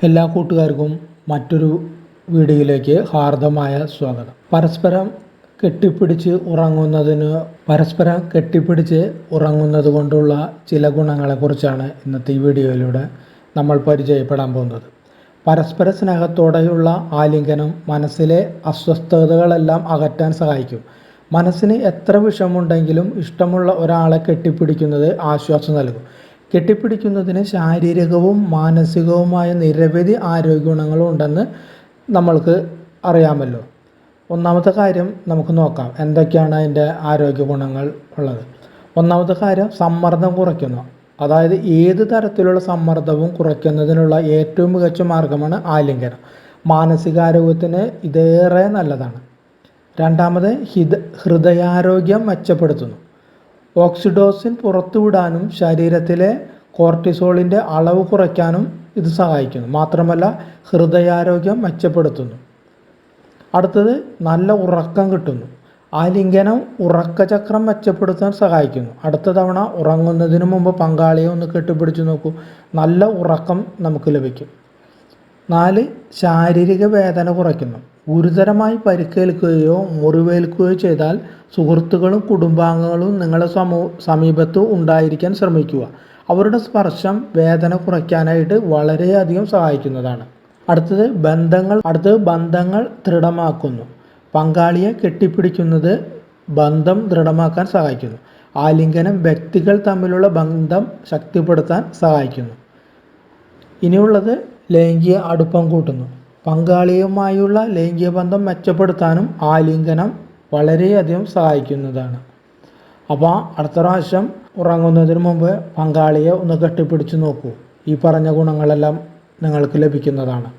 എല്ലാ കൂട്ടുകാർക്കും മറ്റൊരു വീഡിയോയിലേക്ക് ഹാർദമായ സ്വാഗതം. പരസ്പരം കെട്ടിപ്പിടിച്ച് ഉറങ്ങുന്നത് കൊണ്ടുള്ള ചില ഗുണങ്ങളെക്കുറിച്ചാണ് ഇന്നത്തെ ഈ വീഡിയോയിലൂടെ നമ്മൾ പരിചയപ്പെടാൻ പോകുന്നത്. പരസ്പര സ്നേഹത്തോടെയുള്ള ആലിംഗനം മനസ്സിലെ അസ്വസ്ഥതകളെല്ലാം അകറ്റാൻ സഹായിക്കും. മനസ്സിന് എത്ര വിഷമമുണ്ടെങ്കിലും ഇഷ്ടമുള്ള ഒരാളെ കെട്ടിപ്പിടിക്കുന്നത് ആശ്വാസം നൽകും. കെട്ടിപ്പിടിക്കുന്നതിന് ശാരീരികവും മാനസികവുമായ നിരവധി ആരോഗ്യ ഗുണങ്ങളും ഉണ്ടെന്ന് നമ്മൾക്ക് അറിയാമല്ലോ. ഒന്നാമത്തെ കാര്യം നമുക്ക് നോക്കാം, എന്തൊക്കെയാണ് അതിൻ്റെ ആരോഗ്യ ഗുണങ്ങൾ ഉള്ളത്. ഒന്നാമത്തെ കാര്യം, സമ്മർദ്ദം കുറയ്ക്കുന്നു. അതായത് ഏത് തരത്തിലുള്ള സമ്മർദ്ദവും കുറയ്ക്കുന്നതിനുള്ള ഏറ്റവും മികച്ച മാർഗമാണ് ആലിംഗനം. മാനസികാരോഗ്യത്തിന് ഇതേറെ നല്ലതാണ്. രണ്ടാമത്, ഹൃദയാരോഗ്യം മെച്ചപ്പെടുത്തുന്നു. ഓക്സിഡോസിൻ പുറത്തുവിടാനും ശരീരത്തിലെ കോർട്ടിസോളിൻ്റെ അളവ് കുറയ്ക്കാനും ഇത് സഹായിക്കുന്നു. മാത്രമല്ല ഹൃദയാരോഗ്യം മെച്ചപ്പെടുത്തുന്നു. അടുത്തത്, നല്ല ഉറക്കം കിട്ടുന്നു. ആലിംഗനം ഉറക്കചക്രം മെച്ചപ്പെടുത്താൻ സഹായിക്കുന്നു. അടുത്ത തവണ ഉറങ്ങുന്നതിന് മുമ്പ് പങ്കാളിയെ ഒന്ന് കെട്ടിപ്പിടിച്ച് നോക്കൂ, നല്ല ഉറക്കം നമുക്ക് ലഭിക്കും. 4, ശാരീരിക വേദന കുറയ്ക്കുന്നു. ഗുരുതരമായി പരിക്കേൽക്കുകയോ മുറിവേൽക്കുകയോ ചെയ്താൽ സുഹൃത്തുക്കളും കുടുംബാംഗങ്ങളും നിങ്ങളുടെ സമീപത്ത് ഉണ്ടായിരിക്കാൻ ശ്രമിക്കുക. അവരുടെ സ്പർശം വേദന കുറയ്ക്കാനായിട്ട് വളരെയധികം സഹായിക്കുന്നതാണ്. അടുത്തത് ബന്ധങ്ങൾ ദൃഢമാക്കുന്നു. പങ്കാളിയെ കെട്ടിപ്പിടിക്കുന്നത് ബന്ധം ദൃഢമാക്കാൻ സഹായിക്കുന്നു. ആലിംഗനം വ്യക്തികൾ തമ്മിലുള്ള ബന്ധം ശക്തിപ്പെടുത്താൻ സഹായിക്കുന്നു. ഇനിയുള്ളത്, ലൈംഗിക അടുപ്പം കൂട്ടുന്നു. പങ്കാളിയുമായുള്ള ലൈംഗിക ബന്ധം മെച്ചപ്പെടുത്താനും ആലിംഗനം വളരെയധികം സഹായിക്കുന്നതാണ്. അപ്പോൾ അടുത്ത പ്രാവശ്യം ഉറങ്ങുന്നതിന് മുമ്പ് പങ്കാളിയെ ഒന്ന് കെട്ടിപ്പിടിച്ച് നോക്കൂ. ഈ പറഞ്ഞ ഗുണങ്ങളെല്ലാം നിങ്ങൾക്ക് ലഭിക്കുന്നതാണ്.